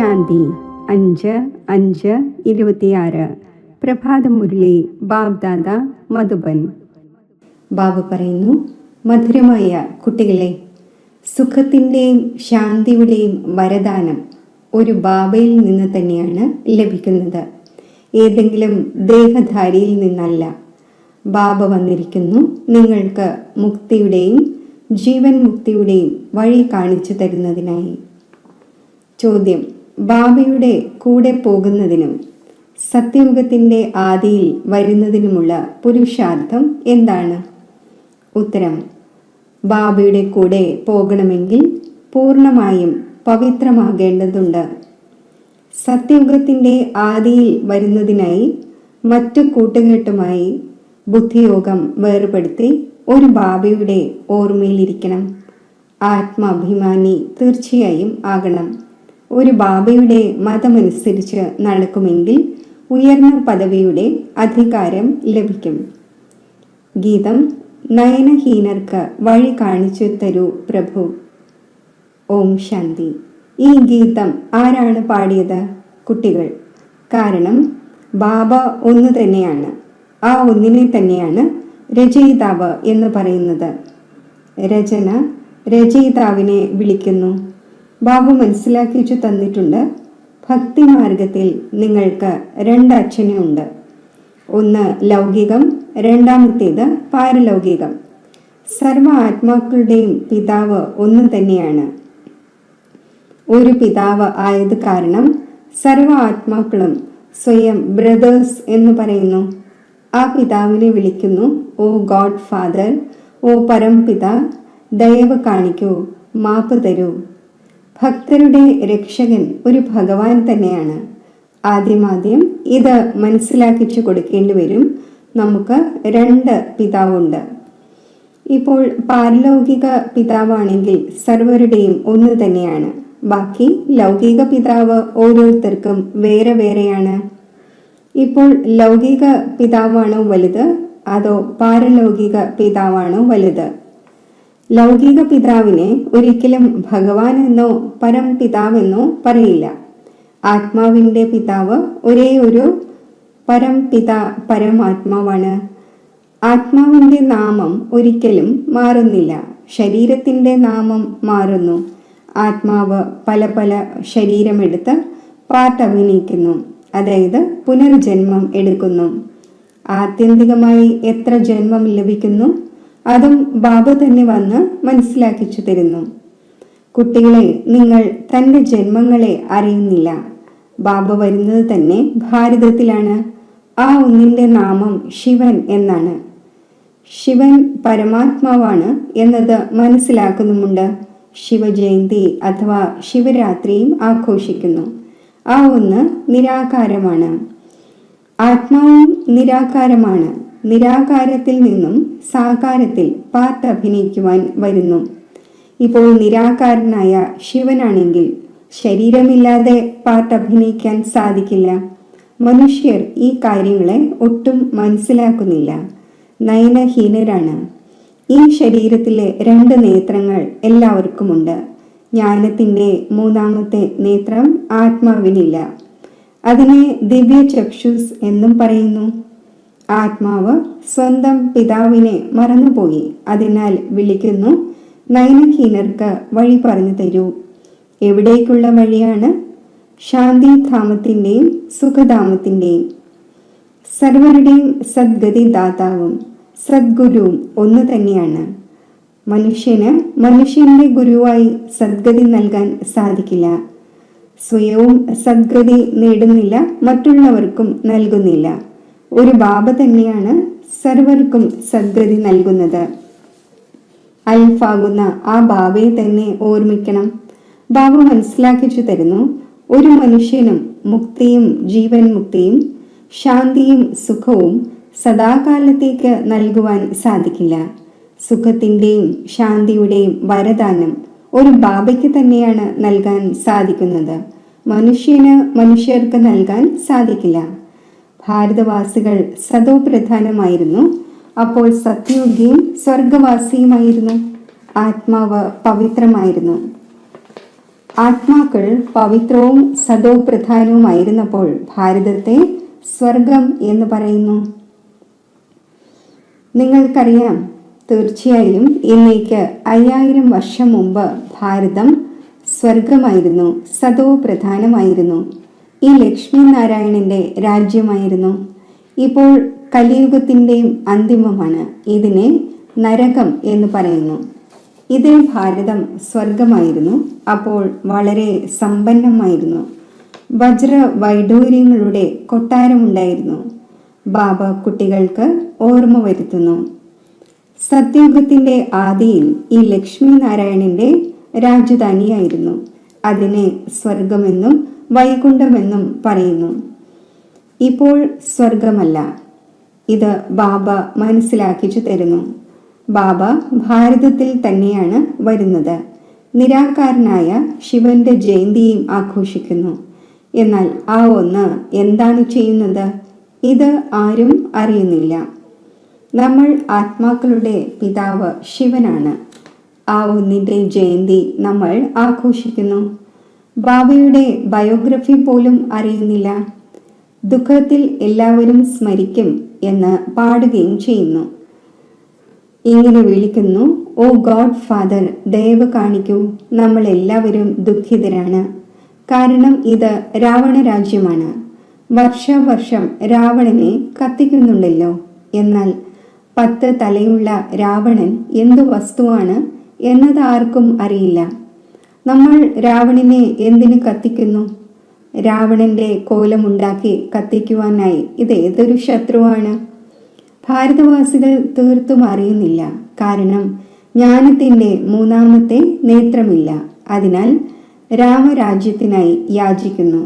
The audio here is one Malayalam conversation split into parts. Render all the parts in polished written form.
ശാന്തി 5/5/26 പ്രഭാത മുരളി ബാബ്ദാദ മധുബൻ. ബാബ പറയുന്നു, മധുരമായ കുട്ടികളെ, സുഖത്തിൻ്റെയും ശാന്തിയുടെയും വരദാനം ഒരു ബാബയിൽ നിന്ന് തന്നെയാണ് ലഭിക്കുന്നത്, ഏതെങ്കിലും ദേഹധാരിയിൽ നിന്നല്ല. ബാബ വന്നിരിക്കുന്നു നിങ്ങൾക്ക് മുക്തിയുടെയും ജീവൻ മുക്തിയുടെയും വഴി കാണിച്ചു തരുന്നതിനായി. ചോദ്യം: ബാബയുടെ കൂടെ പോകുന്നതിനും സത്യയുഗത്തിൻ്റെ ആദിയിൽ വരുന്നതിനുമുള്ള പുരുഷാർത്ഥം എന്താണ്? ഉത്തരം: ബാബയുടെ കൂടെ പോകണമെങ്കിൽ പൂർണ്ണമായും പവിത്രമാകേണ്ടതുണ്ട്. സത്യയുഗത്തിൻ്റെ ആദിയിൽ വരുന്നതിനായി മറ്റു കൂട്ടുകെട്ടുമായി ബുദ്ധിയോഗം വേർപെടുത്തി ഒരു ബാബയുടെ ഓർമ്മയിലിരിക്കണം. ആത്മാഭിമാനി തീർച്ചയായും ആകണം. ഒരു ബാബയുടെ മതമനുസരിച്ച് നടക്കുമെങ്കിൽ ഉയർന്ന പദവിയുടെ അധികാരം ലഭിക്കും. ഗീതം: നയനഹീനർക്ക് വഴി കാണിച്ചു തരൂ പ്രഭു. ഓം ശാന്തി. ഈ ഗീതം ആരാണ് പാടിയത്? കുട്ടികൾ. കാരണം ബാബ ഒന്ന് തന്നെയാണ്. ആ ഒന്നിനെ തന്നെയാണ് രചയിതാവ് എന്ന് പറയുന്നത്. രചന രചയിതാവിനെ വിളിക്കുന്നു. ബാബു മനസ്സിലാക്കിച്ചു തന്നിട്ടുണ്ട്, ഭക്തിമാർഗത്തിൽ നിങ്ങൾക്ക് 2 അച്ഛനുണ്ട്. ഒന്ന് ലൗകികം, രണ്ടാമത്തേത് പാരലൗകികം. സർവ ആത്മാക്കളുടെയും പിതാവ് ഒന്ന് തന്നെയാണ്. ഒരു പിതാവ് ആയത് കാരണം സർവ ആത്മാക്കളും സ്വയം ബ്രദേഴ്സ് എന്ന് പറയുന്നു. ആ പിതാവിനെ വിളിക്കുന്നു, ഓ ഗോഡ് ഫാദർ, ഓ പരംപിത, ദയവ് കാണിക്കൂ, മാപ്പ് തരൂ. ഭക്തരുടെ രക്ഷകൻ ഒരു ഭഗവാൻ തന്നെയാണ്. ആദ്യം ഇത് മനസ്സിലാക്കിച്ചു കൊടുക്കേണ്ടി വരും. നമുക്ക് 2 പിതാവുണ്ട്. ഇപ്പോൾ പാരലൗകിക പിതാവാണെങ്കിൽ സർവരുടെയും ഒന്ന് തന്നെയാണ്. ബാക്കി ലൗകിക പിതാവ് ഓരോരുത്തർക്കും വേറെ വേറെയാണ്. ഇപ്പോൾ ലൗകിക പിതാവാണോ വലുത്, അതോ പാരലൗകിക പിതാവാണോ വലുത്? ലൗകിക പിതാവിനെ ഒരിക്കലും ഭഗവാൻ എന്നോ പരംപിതാവെന്നോ പറയില്ല. ആത്മാവിൻ്റെ പിതാവ് ഒരേ ഒരു പരംപിത പരമാത്മാവാണ്. ആത്മാവിൻ്റെ നാമം ഒരിക്കലും മാറുന്നില്ല. ശരീരത്തിൻ്റെ നാമം മാറുന്നു. ആത്മാവ് പല പല ശരീരമെടുത്ത് പാർട്ട് അഭിനയിക്കുന്നു, അതായത് പുനർജന്മം എടുക്കുന്നു. ആത്യന്തികമായി എത്ര ജന്മം ലഭിക്കുന്നു അതും ബാബ തന്നെ വന്ന് മനസ്സിലാക്കിച്ചു തരുന്നു. കുട്ടികളെ, നിങ്ങൾ തൻ്റെ ജന്മങ്ങളെ അറിയുന്നില്ല. ബാബ വരുന്നത് തന്നെ ഭാരതത്തിലാണ്. ആ ഒന്നിൻ്റെ നാമം ശിവൻ എന്നാണ്. ശിവൻ പരമാത്മാവാണ് എന്നത് മനസ്സിലാക്കുന്നുമുണ്ട്. ശിവജയന്തി അഥവാ ശിവരാത്രിയും ആഘോഷിക്കുന്നു. ആ ഒന്ന് നിരാകാരമാണ്. ആത്മാവും നിരാകാരമാണ്. നിരാകാരത്തിൽ നിന്നും സാകാരത്തിൽ പാർട്ട് അഭിനയിക്കുവാൻ വരുന്നു. ഇപ്പോൾ നിരാകാരനായ ശിവനാണെങ്കിൽ ശരീരമില്ലാതെ പാർട്ട് അഭിനയിക്കാൻ സാധിക്കില്ല. മനുഷ്യർ ഈ കാര്യങ്ങളെ ഒട്ടും മനസ്സിലാക്കുന്നില്ല. നയനഹീനരാണ്. ഈ ശരീരത്തിലെ 2 നേത്രങ്ങൾ എല്ലാവർക്കുമുണ്ട്. ജ്ഞാനത്തിൻ്റെ 3ാമത്തെ നേത്രം ആത്മാവിനില്ല. അതിനെ ദിവ്യ ചക്ഷുസ് എന്നും പറയുന്നു. ആത്മാവ് സ്വന്തം പിതാവിനെ മറന്നുപോയി. അതിനാൽ വിളിക്കുന്നു, നയനഹീനർക്ക് വഴി പറഞ്ഞു തരൂ. എവിടേക്കുള്ള വഴിയാണ്? ശാന്തിധാമത്തിൻ്റെയും സുഖധാമത്തിൻ്റെയും. സർവരുടെയും സദ്ഗതി ദാതാവും സദ്ഗുരുവും ഒന്ന് തന്നെയാണ്. മനുഷ്യന്റെ ഗുരുവായി സദ്ഗതി നൽകാൻ സാധിക്കില്ല. സ്വയവും സദ്ഗതി നേടുന്നില്ല, മറ്റുള്ളവർക്കും നൽകുന്നില്ല. ഒരു ബാബ തന്നെയാണ് സർവർക്കും സദ്ഗതി നൽകുന്നത്. അൽഫാകുന്ന ആ ബാബയെ തന്നെ ഓർമ്മിക്കണം. ബാബ മനസ്സിലാക്കിച്ചു തരുന്നു, ഒരു മനുഷ്യനും മുക്തിയും ജീവൻ മുക്തിയും ശാന്തിയും സുഖവും സദാകാലത്തേക്ക് നൽകുവാൻ സാധിക്കില്ല. സുഖത്തിൻ്റെയും ശാന്തിയുടെയും വരദാനം ഒരു ബാബയ്ക്ക് തന്നെയാണ് നൽകാൻ സാധിക്കുന്നത്. മനുഷ്യർക്ക് നൽകാൻ സാധിക്കില്ല. ഭാരതവാസികൾ സതോ പ്രധാനമായിരുന്നു. അപ്പോൾ സത്യയുഗിയും സ്വർഗവാസിയുമായിരുന്നു. ആത്മാവ് പവിത്രമായിരുന്നു. ആത്മാക്കൾ പവിത്രവും സദോപ്രധാനവുമായിരുന്നപ്പോൾ ഭാരതത്തെ സ്വർഗം എന്ന് പറയുന്നു. നിങ്ങൾക്കറിയാം, തീർച്ചയായും ഇന്നേക്ക് 5000 വർഷം മുമ്പ് ഭാരതം സ്വർഗമായിരുന്നു, സദോപ്രധാനമായിരുന്നു. ഈ ലക്ഷ്മി നാരായണന്റെ രാജ്യമായിരുന്നു. ഇപ്പോൾ കലിയുഗത്തിൻ്റെയും അന്തിമമാണ്. ഇതിനെ നരകം എന്ന് പറയുന്നു. ഇതിൽ ഭാരതം സ്വർഗമായിരുന്നു. അപ്പോൾ വളരെ സമ്പന്നമായിരുന്നു. വജ്ര വൈഡൂര്യങ്ങളുടെ കൊട്ടാരമുണ്ടായിരുന്നു. ബാബ കുട്ടികൾക്ക് ഓർമ്മ വരുത്തുന്നു. സത്യയുഗത്തിന്റെ ആദിയിൽ ഈ ലക്ഷ്മി നാരായണന്റെ രാജധാനിയായിരുന്നു. അതിനെ സ്വർഗമെന്നും വൈകുണ്ഠമെന്നും പറയുന്നു. ഇപ്പോൾ സ്വർഗമല്ല. ഇത് ബാബ മനസ്സിലാക്കിച്ചു തരുന്നു. ബാബ ഭാരതത്തിൽ തന്നെയാണ് വരുന്നത്. നിരാകാരനായ ശിവന്റെ ജയന്തിയും ആഘോഷിക്കുന്നു. എന്നാൽ ആ ഒന്ന് എന്താണ് ചെയ്യുന്നത്? ഇത് ആരും അറിയുന്നില്ല. നമ്മൾ ആത്മാക്കളുടെ പിതാവ് ശിവനാണ്. ആ ഒന്നിന്റെ ജയന്തി നമ്മൾ ആഘോഷിക്കുന്നു. ബാബയുടെ ബയോഗ്രഫി പോലും അറിയുന്നില്ല. ദുഃഖത്തിൽ എല്ലാവരും സ്മരിക്കും എന്ന് പാടുകയും ചെയ്യുന്നു. ഇങ്ങനെ വിളിക്കുന്നു, ഓ ഗോഡ് ഫാദർ, ദയവ് കാണിക്കൂ, നമ്മൾ എല്ലാവരും ദുഃഖിതരാണ്. കാരണം ഇത് രാവണ രാജ്യമാണ്. വർഷാവർഷം രാവണനെ കത്തിക്കുന്നുണ്ടല്ലോ. എന്നാൽ 10 തലയുള്ള രാവണൻ എന്തു വസ്തുവാണ് എന്നത് ആർക്കും അറിയില്ല. നമ്മൾ രാവണനെ എന്തിനു കത്തിക്കുന്നു? രാവണന്റെ കോലമുണ്ടാക്കി കത്തിക്കുവാനായി ഇത് ഏതൊരു ശത്രുവാണ്? ഭാരതവാസികൾ തീർത്തും അറിയുന്നില്ല. കാരണം ജ്ഞാനത്തിന്റെ 3ാമത്തെ നേത്രമില്ല. അതിനാൽ രാമരാജ്യത്തിനായി യാചിക്കുന്നു.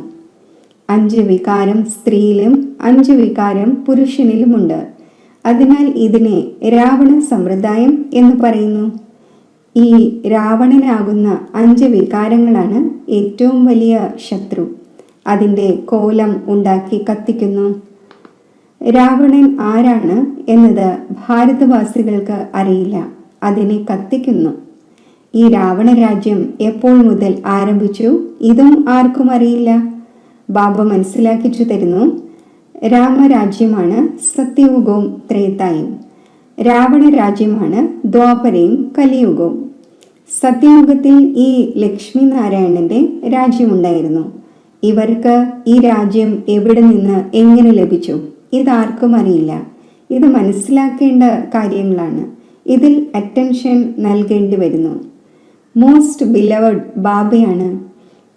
5 വികാരം സ്ത്രീയിലും 5 വികാരം പുരുഷനിലുമുണ്ട്. അതിനാൽ ഇതിനെ രാവണ സമ്പ്രദായം എന്ന് പറയുന്നു. ഈ രാവണനാകുന്ന 5 വികാരങ്ങളാണ് ഏറ്റവും വലിയ ശത്രു. അതിൻ്റെ കോലം ഉണ്ടാക്കി കത്തിക്കുന്നു. രാവണൻ ആരാണ് എന്നത് ഭാരതവാസികൾക്ക് അറിയില്ല. അതിനെ കത്തിക്കുന്നു. ഈ രാവണ രാജ്യം എപ്പോൾ മുതൽ ആരംഭിച്ചു? ഇതും ആർക്കും അറിയില്ല. ബാബ മനസ്സിലാക്കിച്ചു തരുന്നു. രാമരാജ്യമാണ് സത്യയുഗവും ത്രേതായും. രാവണ രാജ്യമാണ് ദ്വാപരയും കലിയുഗവും. സത്യയുഗത്തിൽ ഈ ലക്ഷ്മി നാരായണന്റെ രാജ്യമുണ്ടായിരുന്നു. ഇവർക്ക് ഈ രാജ്യം എവിടെ നിന്ന് എങ്ങനെ ലഭിച്ചു? ഇതാർക്കും അറിയില്ല. ഇത് മനസ്സിലാക്കേണ്ട കാര്യങ്ങളാണ്. ഇതിൽ അറ്റൻഷൻ നൽകേണ്ടി വരുന്നു. മോസ്റ്റ് ബിലവഡ് ബാബയാണ്.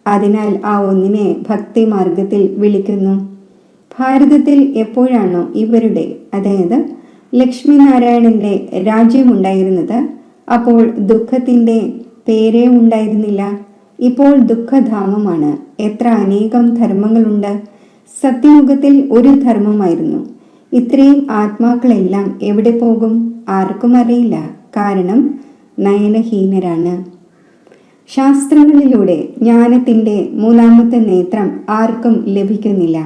അതിനാൽ ആ ഒന്നിനെ ഭക്തി മാർഗത്തിൽ വിളിക്കുന്നു. ഭാരതത്തിൽ എപ്പോഴാണോ ഇവരുടെ, അതായത് ലക്ഷ്മി നാരായണന്റെ രാജ്യമുണ്ടായിരുന്നത്, അപ്പോൾ ദുഃഖത്തിന്റെ പേരേ ഉണ്ടായിരുന്നില്ല. ഇപ്പോൾ ദുഃഖധാമമാണ്. എത്ര അനേകം ധർമ്മങ്ങളുണ്ട്. സത്യയുഗത്തിൽ ഒരു ധർമ്മമായിരുന്നു. ഇത്രയും ആത്മാക്കളെല്ലാം എവിടെ പോകും? ആർക്കും അറിയില്ല. കാരണം നയനഹീനരാണ്. ശാസ്ത്രങ്ങളിലൂടെ ജ്ഞാനത്തിന്റെ 3ാമത്തെ നേത്രം ആർക്കും ലഭിക്കുന്നില്ല.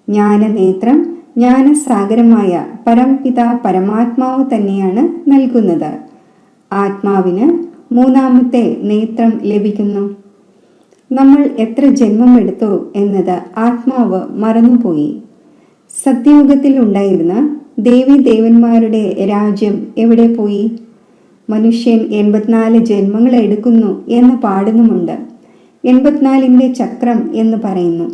ജ്ഞാനനേത്രം ജ്ഞാനസാഗരമായ പരംപിത പരമാത്മാവ് തന്നെയാണ് നൽകുന്നത്. ആത്മാവിന് 3ാമത്തെ നേത്രം ലഭിക്കുന്നു. നമ്മൾ എത്ര ജന്മം എടുത്തു എന്നത് ആത്മാവ് മറന്നുപോയി. സത്യയുഗത്തിൽ ഉണ്ടായിരുന്ന ദേവി ദേവന്മാരുടെ രാജ്യം എവിടെ പോയി? മനുഷ്യൻ 84 ജന്മങ്ങൾ എടുക്കുന്നു എന്ന് പാടുന്നുമുണ്ട്. 84ന്റെ ചക്രം എന്ന് പറയുന്നു.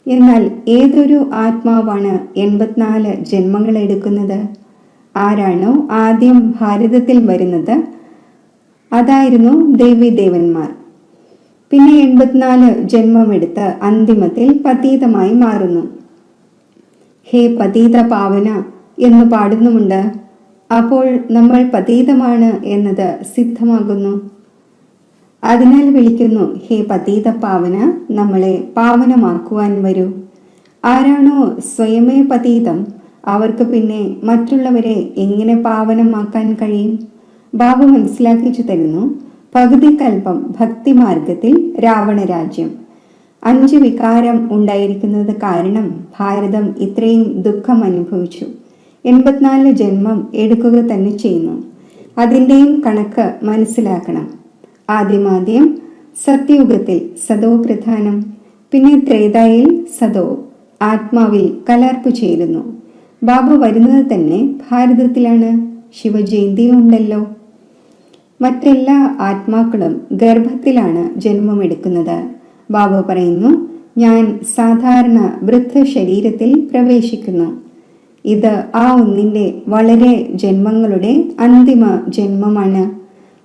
എന്നാൽ ഏതൊരു ആത്മാവാണ് 84 ജന്മങ്ങൾ എടുക്കുന്നത്? ആരാണോ ആദ്യം ഭാരതത്തിൽ വരുന്നത് അതായിരുന്നു ദേവി ദേവന്മാർ. പിന്നെ 84 ജന്മമെടുത്ത് അന്തിമത്തിൽ പതീതമായി മാറുന്നു. ഹേ പതീത പാവന എന്ന് പാടുന്നുമുണ്ട്. അപ്പോൾ നമ്മൾ പതീതമാണ് എന്നത് സിദ്ധമാകുന്നു. അതിനാൽ വിളിക്കുന്നു, ഹേ പതീത പാവന, നമ്മളെ പാവനമാക്കുവാൻ വരൂ. ആരാണോ സ്വയമേ പതീതം, അവർക്ക് പിന്നെ മറ്റുള്ളവരെ എങ്ങനെ പാവനമാക്കാൻ കഴിയും? ബാബ മനസ്സിലാക്കിച്ചു തരുന്നു. പകുതി കൽപ്പം ഭക്തിമാർഗത്തിൽ രാവണ രാജ്യം. 5 വികാരം ഉണ്ടായിരിക്കുന്നത് കാരണം ഭാരതം ഇത്രയും ദുഃഖം അനുഭവിച്ചു. 84 ജന്മം എടുക്കുക തന്നെ ചെയ്യുന്നു. അതിൻ്റെയും കണക്ക് മനസ്സിലാക്കണം. ആദ്യം സത്യയുഗത്തിൽ സദോ പ്രധാനം, പിന്നെ ത്രേതായിൽ സദോ ആത്മാവിൽ കലർപ്പ് ചേരുന്നു. ബാബ വരുന്നത് തന്നെ ഭാരതത്തിലാണ്. ശിവജയന്തിയും ഉണ്ടല്ലോ. മറ്റെല്ലാ ആത്മാക്കളും ഗർഭത്തിലാണ് ജന്മമെടുക്കുന്നത്. ബാബ പറയുന്നു, ഞാൻ സാധാരണ വൃദ്ധ ശരീരത്തിൽ പ്രവേശിക്കുന്നു. ഇത് ആ ഒന്നിൻ്റെ വളരെ ജന്മങ്ങളുടെ അന്തിമ ജന്മമാണ്.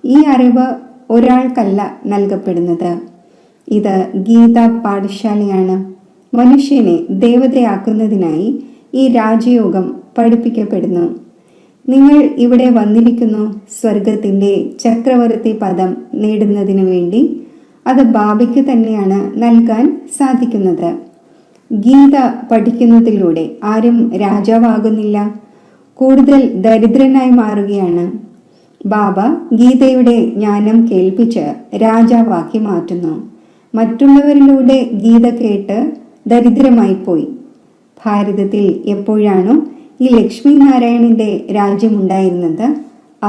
ഈ അറിവ് ഒരാൾക്കല്ല നൽകപ്പെടുന്നത്. ഇത് ഗീതാ പാഠശാലയാണ്. മനുഷ്യനെ ദേവതയാക്കുന്നതിനായി ഈ രാജയോഗം പഠിപ്പിക്കപ്പെടുന്നു. നിങ്ങൾ ഇവിടെ വന്നിരിക്കുന്നു സ്വർഗത്തിൻ്റെ ചക്രവർത്തി പദം നേടുന്നതിനു വേണ്ടി. അത് ബാബയ്ക്ക് തന്നെയാണ് നൽകാൻ സാധിക്കുന്നത്. ഗീത പഠിക്കുന്നതിലൂടെ ആരും രാജാവാകുന്നില്ല, കൂടുതൽ ദരിദ്രനായി മാറുകയാണ്. ബാബ ഗീതയുടെ ജ്ഞാനം കേൾപ്പിച്ച് രാജാവാക്കി മാറ്റുന്നു. മറ്റുള്ളവരിലൂടെ ഗീത കേട്ട് ദരിദ്രമായി പോയി. ഭാരതത്തിൽ എപ്പോഴാണോ ഈ ലക്ഷ്മി നാരായണന്റെ രാജ്യമുണ്ടായിരുന്നത്,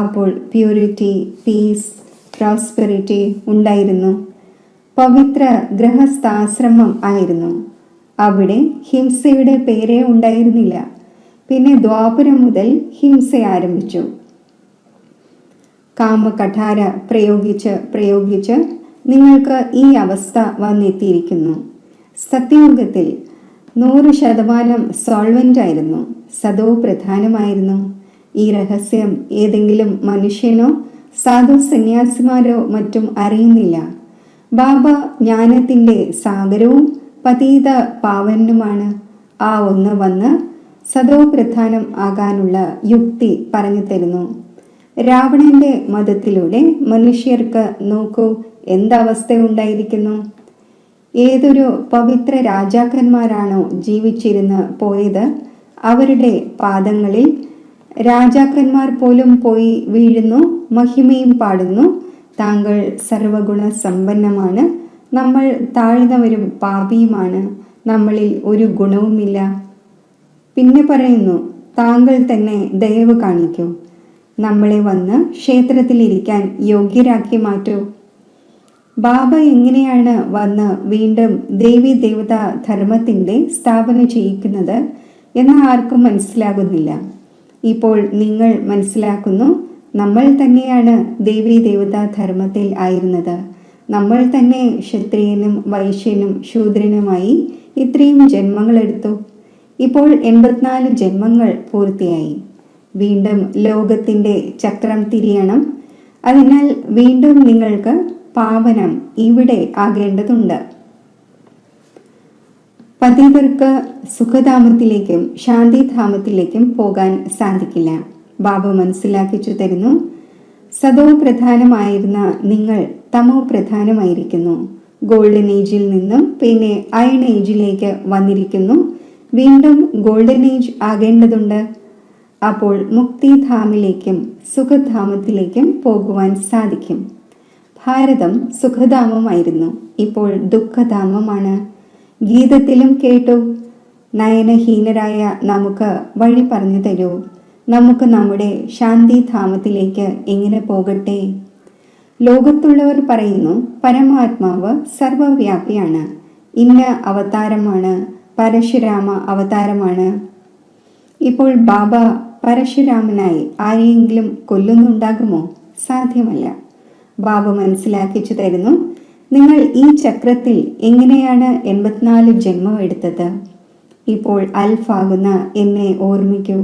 അപ്പോൾ പ്യൂരിറ്റി, പീസ്, പ്രോസ്പെറിറ്റി ഉണ്ടായിരുന്നു. പവിത്ര ഗൃഹസ്ഥാശ്രമം ആയിരുന്നു. അവിടെ ഹിംസയുടെ പേരേ ഉണ്ടായിരുന്നില്ല. പിന്നെ ദ്വാപരം മുതൽ ഹിംസ ആരംഭിച്ചു. കാമകഠാര പ്രയോഗിച്ച് നിങ്ങൾക്ക് ഈ അവസ്ഥ വന്നെത്തിയിരിക്കുന്നു. സത്യയുഗത്തിൽ 100% സോൾവെന്റ് ആയിരുന്നു, സദോ പ്രധാനമായിരുന്നു. ഈ രഹസ്യം ഏതെങ്കിലും മനുഷ്യനോ സാധു സന്യാസിമാരോ മറ്റും അറിയുന്നില്ല. ബാബ ജ്ഞാനത്തിൻ്റെ സാഗരവും പതീത പാവനുമാണ്. ആ ഒന്ന് വന്ന് സദോ പ്രധാനം ആകാനുള്ള യുക്തി പറഞ്ഞു തരുന്നു. രാവണന്റെ മതത്തിലൂടെ മനുഷ്യർക്ക് നോക്കൂ എന്തവസ്ഥയുണ്ടായിരിക്കുന്നു. ഏതൊരു പവിത്ര രാജാക്കന്മാരാണോ ജീവിച്ചിരുന്ന് പോയത്, അവരുടെ പാദങ്ങളിൽ രാജാക്കന്മാർ പോലും പോയി വീഴുന്നു, മഹിമയും പാടുന്നു. താങ്കൾ സർവഗുണ സമ്പന്നമാണ്, നമ്മൾ താഴ്ന്നവരും പാപിയുമാണ്, നമ്മളിൽ ഒരു ഗുണവുമില്ല. പിന്നെ പറയുന്നു, താങ്കൾ തന്നെ ദയവ് കാണിക്കൂ, നമ്മളെ വന്ന് ക്ഷേത്രത്തിലിരിക്കാൻ യോഗ്യരാക്കി മാറ്റൂ. ബാബ എങ്ങനെയാണ് വന്ന് വീണ്ടും ദേവി ദേവതാ ധർമ്മത്തിൻ്റെ സ്ഥാപന ചെയ്യിക്കുന്നത് എന്ന് ആർക്കും മനസ്സിലാകുന്നില്ല. ഇപ്പോൾ നിങ്ങൾ മനസ്സിലാക്കുന്നു, നമ്മൾ തന്നെയാണ് ദേവി ദേവതാ ധർമ്മത്തിൽ ആയിരുന്നത്. നമ്മൾ തന്നെ ക്ഷത്രിയനും വൈശ്യനും ശൂദ്രനുമായി ഇത്രയും ജന്മങ്ങളെടുത്തു. ഇപ്പോൾ 84 ജന്മങ്ങൾ പൂർത്തിയായി. വീണ്ടും ലോകത്തിൻ്റെ ചക്രം തിരിയണം. അതിനാൽ വീണ്ടും നിങ്ങൾക്ക് പാവനം ഇവിടെ ആകേണ്ടതുണ്ട്. പതിതർക്ക് സുഖധാമത്തിലേക്കും ശാന്തിധാമത്തിലേക്കും പോകാൻ സാധിക്കില്ല. ബാബ മനസ്സിലാക്കിച്ചു തരുന്നു, സദോ പ്രധാനമായിരുന്ന നിങ്ങൾ തമോ പ്രധാനമായിരിക്കുന്നു. ഗോൾഡൻ ഏജിൽ നിന്നും പിന്നെ അയൺ ഏജിലേക്ക് വന്നിരിക്കുന്നു. വീണ്ടും ഗോൾഡൻ ഏജ് ആകേണ്ടതുണ്ട്. അപ്പോൾ മുക്തിധാമിലേക്കും സുഖധാമത്തിലേക്കും പോകുവാൻ സാധിക്കും. ഭാരതം സുഖധാമമായിരുന്നു, ഇപ്പോൾ ദുഃഖധാമമാണ്. ഗീതത്തിലും കേട്ടു, നയനഹീനരായ നമുക്ക് വഴി പറഞ്ഞു തരൂ. നമുക്ക് നമ്മുടെ ശാന്തിധാമത്തിലേക്ക് എങ്ങനെ പോകട്ടെ? ലോകത്തുള്ളവർ പറയുന്നു, പരമാത്മാവ് സർവവ്യാപിയാണ്, ഇന്ന അവതാരമാണ്, പരശുരാമ അവതാരമാണ്. ഇപ്പോൾ ബാബ പരശുരാമനായി ആരെയെങ്കിലും കൊല്ലുന്നുണ്ടാകുമോ? സാധ്യമല്ല. ബാബ മനസ്സിലാക്കിച്ചു തരുന്നു, നിങ്ങൾ ഈ ചക്രത്തിൽ എങ്ങനെയാണ് 84 ജന്മം എടുത്തത്? ഇപ്പോൾ അൽഫാകുന്ന എന്നെ ഓർമ്മിക്കൂ.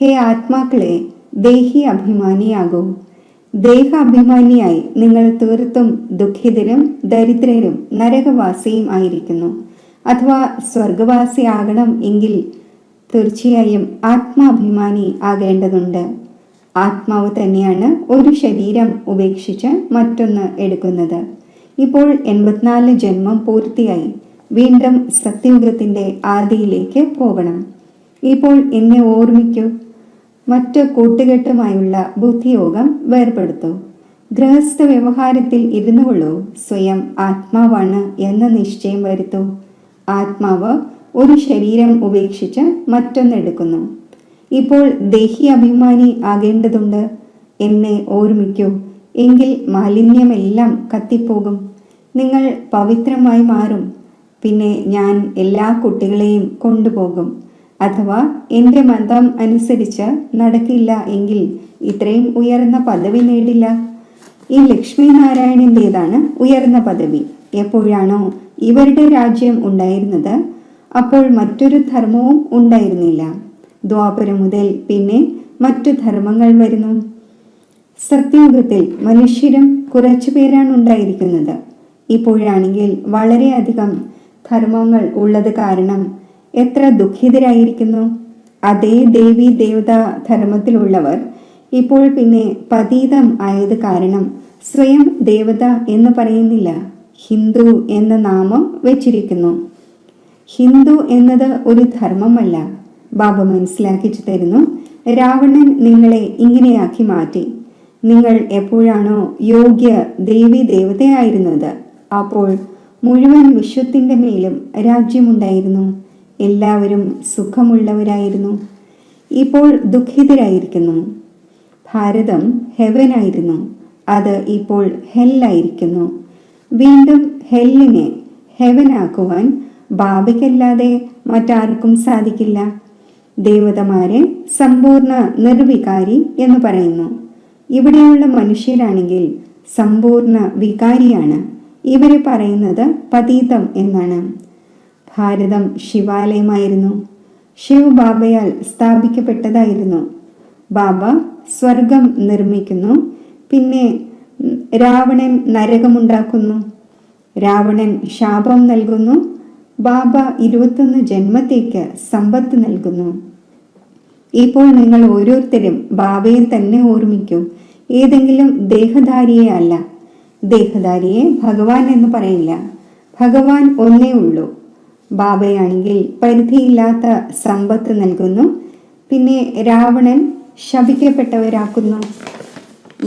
ഹേ ആത്മാക്കളെ, ദേഹി അഭിമാനിയാകൂ. ദേഹാഭിമാനിയായി നിങ്ങൾ തീർത്തും ദുഃഖിതരും ദരിദ്രരും നരകവാസിയും ആയിരിക്കുന്നു. അഥവാ സ്വർഗവാസിയാകണം എങ്കിൽ തീർച്ചയായും ആത്മാഭിമാനി ആകേണ്ടതുണ്ട്. ആത്മാവ് തന്നെയാണ് ഒരു ശരീരം ഉപേക്ഷിച്ച് മറ്റൊന്ന് എടുക്കുന്നത്. ഇപ്പോൾ 84 ജന്മം പൂർത്തിയായി. വീണ്ടും സത്യയുഗത്തിൻ്റെ ആദിയിലേക്ക് പോകണം. ഇപ്പോൾ എന്നെ ഓർമ്മിക്കൂ. മറ്റു കൂട്ടുകെട്ടുമായുള്ള ബുദ്ധിയോഗം വേർപെടുത്തൂ. ഗൃഹസ്ഥ വ്യവഹാരത്തിൽ ഇരുന്നു കൊള്ളൂ. സ്വയം ആത്മാവാണ് എന്ന നിശ്ചയം വരുത്തൂ. ആത്മാവ് ഒരു ശരീരം ഉപേക്ഷിച്ച് മറ്റൊന്നെടുക്കുന്നു. ഇപ്പോൾ ദേഹി അഭിമാനി ആകേണ്ടതുണ്ട്. എന്നെ ഓർമ്മിക്കൂ, എങ്കിൽ മാലിന്യമെല്ലാം കത്തിപ്പോകും. നിങ്ങൾ പവിത്രമായി മാറും. പിന്നെ ഞാൻ എല്ലാ കുട്ടികളെയും കൊണ്ടുപോകും. അഥവാ എൻ്റെ മതം അനുസരിച്ച് നടക്കില്ല എങ്കിൽ ഇത്രയും ഉയർന്ന പദവി നേടില്ല. ഈ ലക്ഷ്മി നാരായണൻ്റേതാണ് ഉയർന്ന പദവി. എപ്പോഴാണോ ഇവരുടെ രാജ്യം ഉണ്ടായിരുന്നത് അപ്പോൾ മറ്റൊരു ധർമ്മവും ഉണ്ടായിരുന്നില്ല. ദ്വാപരം മുതൽ പിന്നെ മറ്റു ധർമ്മങ്ങൾ വരുന്നു. സത്യയുഗത്തിൽ മനുഷ്യരും കുറച്ചു പേരാണ് ഉണ്ടായിരിക്കുന്നത്. ഇപ്പോഴാണെങ്കിൽ വളരെയധികം ധർമ്മങ്ങൾ ഉള്ളത് കാരണം എത്ര ദുഃഖിതരായിരിക്കുന്നു. അതേ ദേവി ദേവതാ ധർമ്മത്തിലുള്ളവർ ഇപ്പോൾ പിന്നെ പതീതം ആയത് കാരണം സ്വയം ദേവത എന്ന് പറയുന്നില്ല, ഹിന്ദു എന്ന നാമം വെച്ചിരിക്കുന്നു. ഹിന്ദു എന്നത് ഒരു ധർമ്മമല്ല. ബാബ മനസ്സിലാക്കിച്ചു തരുന്നു, രാവണൻ നിങ്ങളെ ഇങ്ങനെയാക്കി മാറ്റി. നിങ്ങൾ എപ്പോഴാണോ യോഗ്യ ദേവി ദേവതയായിരുന്നത് അപ്പോൾ മുഴുവൻ വിശ്വത്തിൻ്റെ മേലും രാജ്യമുണ്ടായിരുന്നു. എല്ലാവരും സുഖമുള്ളവരായിരുന്നു. ഇപ്പോൾ ദുഃഖിതരായിരിക്കുന്നു. ഭാരതം ഹെവനായിരുന്നു, അത് ഇപ്പോൾ ഹെല്ലായിരിക്കുന്നു. വീണ്ടും ഹെല്ലിനെ ഹെവനാക്കുവാൻ ബാബയ്ക്കല്ലാതെ മറ്റാർക്കും സാധിക്കില്ല. ദേവതമാരെ സമ്പൂർണ്ണ നിർവികാരി എന്ന് പറയുന്നു. ഇവിടെയുള്ള മനുഷ്യരാണെങ്കിൽ സമ്പൂർണ്ണ വികാരിയാണ്. ഇവരെ പറയുന്നത് പതീതം എന്നാണ്. ഭാരതം ശിവാലയമായിരുന്നു. ശിവ് ബാബയാൽ സ്ഥാപിക്കപ്പെട്ടതായിരുന്നു. ബാബ സ്വർഗം നിർമ്മിക്കുന്നു. പിന്നെ രാവണൻ നരകമുണ്ടാക്കുന്നു. രാവണൻ ശാപം നൽകുന്നു. ബാബ 21 ജന്മത്തേക്ക് സമ്പത്ത് നൽകുന്നു. ഇപ്പോൾ നിങ്ങൾ ഓരോരുത്തരും ബാബയെ തന്നെ ഓർമ്മിക്കൂ. ഏതെങ്കിലും ദേഹധാരിയെ അല്ല. ദേഹധാരിയെ ഭഗവാൻ എന്ന് പറയില്ല. ഭഗവാൻ ഒന്നേ ഉള്ളൂ. ബാബയാണെങ്കിൽ പരിധിയില്ലാത്ത സമ്പത്ത് നൽകുന്നു. പിന്നെ രാവണൻ ശപിക്കപ്പെട്ടവരാക്കുന്നു.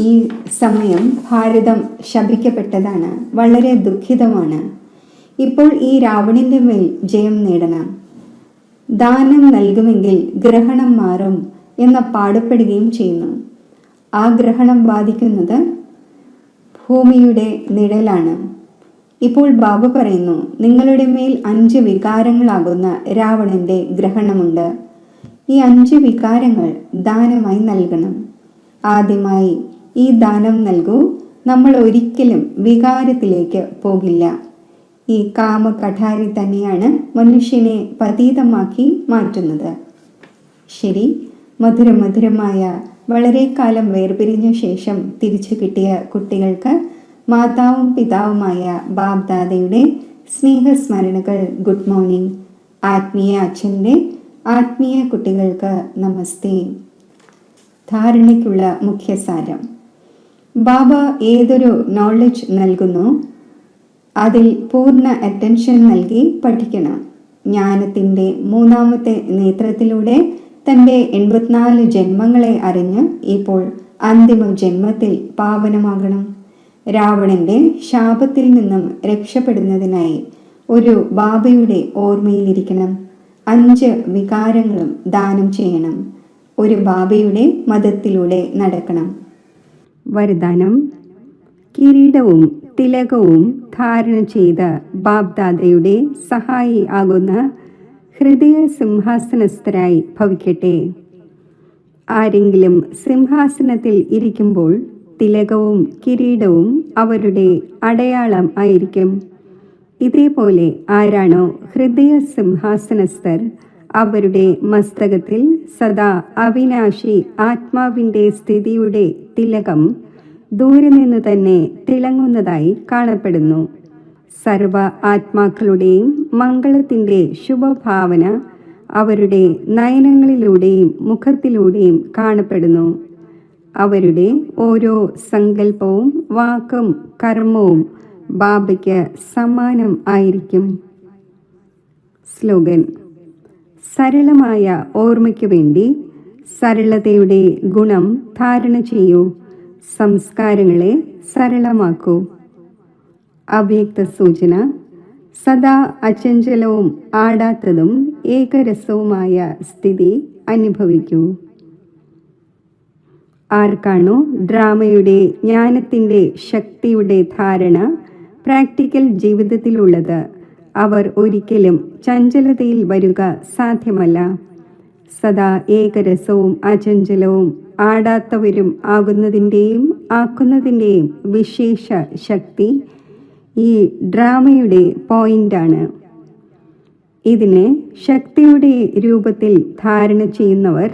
ഈ സമയം ഭാരതം ശപിക്കപ്പെട്ടതാണ്. വളരെ ദുഃഖിതമാണ്. ഇപ്പോൾ ഈ രാവണന്റെ മേൽ ജയം നേടണം. ദാനം നൽകുമെങ്കിൽ ഗ്രഹണം മാറും എന്ന പാടപ്പെടുകയും ചെയ്യുന്നു. ആ ഗ്രഹണം ബാധിക്കുന്നത് ഭൂമിയുടെ നിഴലാണ്. ഇപ്പോൾ ബാബ പറയുന്നു, നിങ്ങളുടെ മേൽ 5 വികാരങ്ങളാകുന്ന രാവണന്റെ ഗ്രഹണമുണ്ട്. ഈ 5 വികാരങ്ങൾ ദാനമായി നൽകണം. ആദ്യമായി ഈ ദാനം നൽകൂ. നമ്മൾ ഒരിക്കലും വികാരത്തിലേക്ക് പോകില്ല. ഈ കാമകഠാരി തന്നെയാണ് മനുഷ്യനെ പതീതമാക്കി മാറ്റുന്നത്. ശരി, മധുരമായ വളരെ കാലം വേർപിരിഞ്ഞ ശേഷം തിരിച്ചു കിട്ടിയ കുട്ടികൾക്ക് മാതാവും പിതാവുമായ ബാബ്ദാദയുടെ സ്നേഹസ്മരണകൾ. Good morning. ആത്മീയ അച്ഛൻ്റെ ആത്മീയ കുട്ടികൾക്ക് നമസ്തേ. ധാരണയ്ക്കുള്ള മുഖ്യസാരം. ബാബ ഏതൊരു നോളജ് നൽകുന്നു അതിൽ പൂർണ്ണ അറ്റൻഷൻ നൽകി പഠിക്കണം. ജ്ഞാനത്തിൻ്റെ 3ാമത്തെ നേത്രത്തിലൂടെ തൻ്റെ 84 ജന്മങ്ങളെ അറിഞ്ഞ് ഇപ്പോൾ അന്തിമ ജന്മത്തിൽ പാവനമാകണം. രാവണന്റെ ശാപത്തിൽ നിന്നും രക്ഷപ്പെടുന്നതിനായി ഒരു ബാബയുടെ ഓർമ്മയിലിരിക്കണം. 5 വികാരങ്ങളും ദാനം ചെയ്യണം. ഒരു ബാബയുടെ മതത്തിലൂടെ നടക്കണം. വരദാനം. കിരീടവും തിലകവും ധാരണ ചെയ്ത ബാബ്ദാദയുടെ സഹായി ആകുന്ന ഹൃദയ സിംഹാസനസ്ഥരായി ഭവിക്കട്ടെ. ആരെങ്കിലും സിംഹാസനത്തിൽ ഇരിക്കുമ്പോൾ തിലകവും കിരീടവും അവരുടെ അടയാളം ആയിരിക്കും. ഇതേപോലെ ആരാണോ ഹൃദയ സിംഹാസനസ്ഥർ അവരുടെ മസ്തകത്തിൽ സദാ അവിനാശി ആത്മാവിൻ്റെ സ്ഥിതിയുടെ തിലകം ദൂരെ നിന്ന് തന്നെ തിളങ്ങുന്നതായി കാണപ്പെടുന്നു. സർവ ആത്മാക്കളുടെയും മംഗളത്തിൻ്റെ ശുഭഭാവന അവരുടെ നയനങ്ങളിലൂടെയും മുഖത്തിലൂടെയും കാണപ്പെടുന്നു. അവരുടെ ഓരോ സങ്കല്പവും വാക്കും കർമ്മവും ബാബയ്ക്ക് സമാനം ആയിരിക്കും. സ്ലോഗൻ. സരളമായ ഓർമ്മയ്ക്ക് വേണ്ടി സരളതയുടെ ഗുണം ധാരണ ചെയ്യൂ. സംസ്കാരങ്ങളെ സരളമാക്കൂ. അവ്യക്ത സൂചന. സദാ അചഞ്ചലവും ആടാത്തതും ഏകരസവുമായ സ്ഥിതി അനുഭവിക്കൂ. ആർക്കാണോ ഡ്രാമയുടെ ജ്ഞാനത്തിൻ്റെ ശക്തിയുടെ ധാരണ പ്രാക്ടിക്കൽ ജീവിതത്തിലുള്ളത് അവർ ഒരിക്കലും ചഞ്ചലതയിൽ വരുക സാധ്യമല്ല. സദാ ഏകരസവും അചഞ്ചലവും ആടാത്തവരും ആക്കുന്നതിൻ്റെയും വിശേഷ ശക്തി ഈ ഡ്രാമയുടെ പോയിന്റാണ്. ഇതിനെ ശക്തിയുടെ രൂപത്തിൽ ധാരണ ചെയ്യുന്നവർ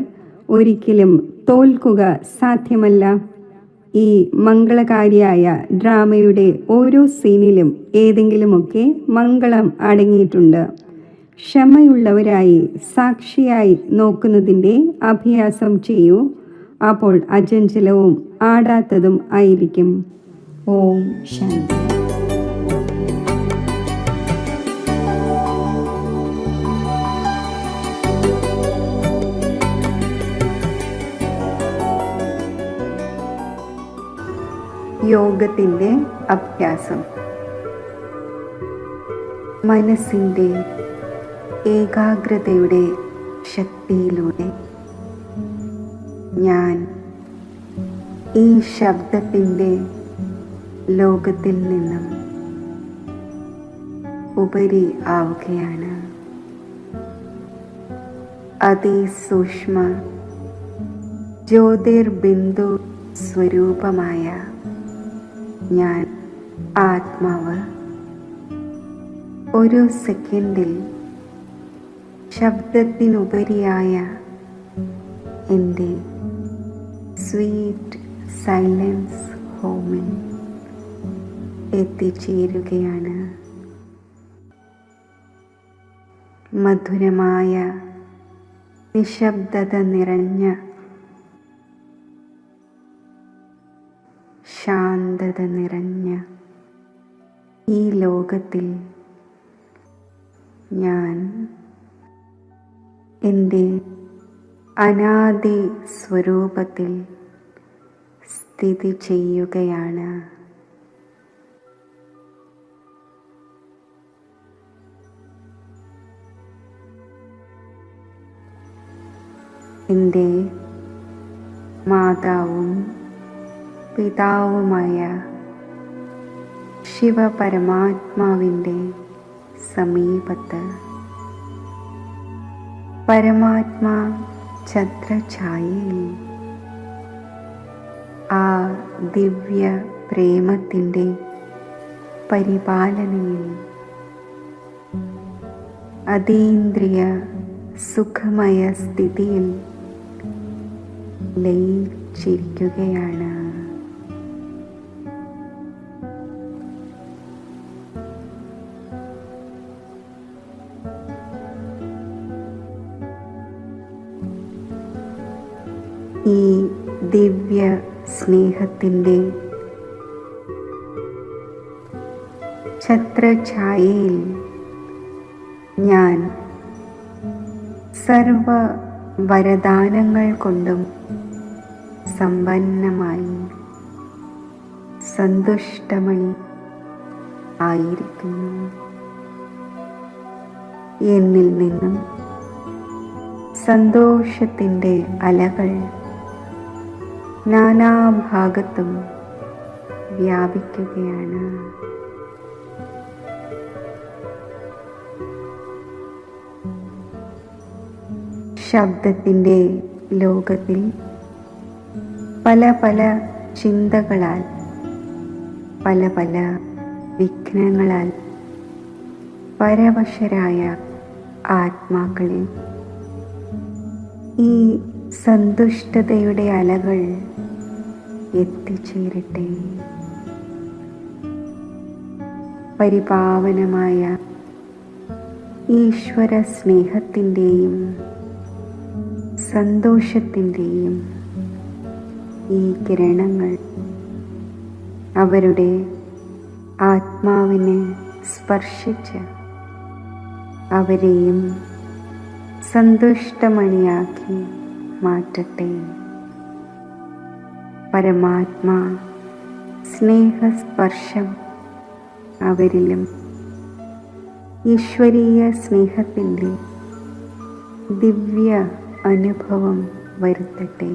ഒരിക്കലും തോൽക്കുക സാധ്യമല്ല. ഈ മംഗളകാരിയായ ഡ്രാമയുടെ ഓരോ സീനിലും ഏതെങ്കിലുമൊക്കെ മംഗളം അടങ്ങിയിട്ടുണ്ട്. ക്ഷമയുള്ളവരായി സാക്ഷിയായി നോക്കുന്നതിൻ്റെ അഭ്യാസം ചെയ്യൂ. അപ്പോൾ അചഞ്ചലവും ആടാത്തതും ആയിരിക്കും. ഓം ശാന്തി. യോഗത്തിൻ്റെ അഭ്യാസം. മനസ്സിൻ്റെ ഏകാഗ്രതയുടെ ശക്തിയിലൂടെ ഞാൻ ഈ ശബ്ദത്തിൻ്റെ ലോകത്തിൽ നിന്നും ഉപരി ആവുകയാണ്. അതിസൂക്ഷ്മ ജ്യോതിർബിന്ദു സ്വരൂപമായ ഞാൻ ആത്മാവ് ഒരു സെക്കൻഡിൽ ശബ്ദത്തിനുപരിയായ എൻ്റെ സ്വീറ്റ് സൈലൻസ് ഹോമിൽ എത്തിച്ചേരുകയാണ്. മധുരമായ നിശബ്ദത നിറഞ്ഞ ശാന്തത നിറഞ്ഞ ഈ ലോകത്തിൽ ഞാൻ എൻ്റെ അനാദി സ്വരൂപത്തിൽ സ്ഥിതി ചെയ്യുകയാണ്. എൻ്റെ മാതാവും പിതാവുമായ ശിവപരമാത്മാവിൻ്റെ സമീപത്ത് പരമാത്മാ ഛത്രഛായയിൽ ആ ദിവ്യ പ്രേമത്തിൻ്റെ പരിപാലനയിൽ അതീന്ദ്രിയ സുഖമയ സ്ഥിതിയിൽ ലയിച്ചിരിക്കുകയാണ്. ഈ ദിവ്യ സ്നേഹത്തിൻ്റെ ഛത്രഛായയിൽ ഞാൻ സർവ വരദാനങ്ങൾ കൊണ്ടും സമ്പന്നമായി സന്തുഷ്ടമണി ആയിരിക്കുന്നു. എന്നിൽ നിന്നും സന്തോഷത്തിൻ്റെ അലകൾ നാനാഭാഗത്തും വ്യാപിക്കുകയാണ്. ശബ്ദത്തിൻ്റെ ലോകത്തിൽ പല പല ചിന്തകളാൽ പല പല വിഘ്നങ്ങളാൽ പരവശരായ ആത്മാക്കളിൽ ഈ സന്തുഷ്ടതയുടെ അലകൾ എത്തിച്ചേരട്ടെ. പരിപാവനമായ ഈശ്വര സ്നേഹത്തിൻ്റെയും സന്തോഷത്തിൻ്റെയും ഈ കിരണങ്ങൾ അവരുടെ ആത്മാവിനെ സ്പർശിച്ച് അവരെയും സന്തുഷ്ടമണിയാക്കി മാറ്റട്ടെ. പരമാത്മാ സ്നേഹസ്പർശം അവരിലും ഈശ്വരീയ സ്നേഹത്തിൻ്റെ ദിവ്യ അനുഭവം വരുത്തട്ടെ.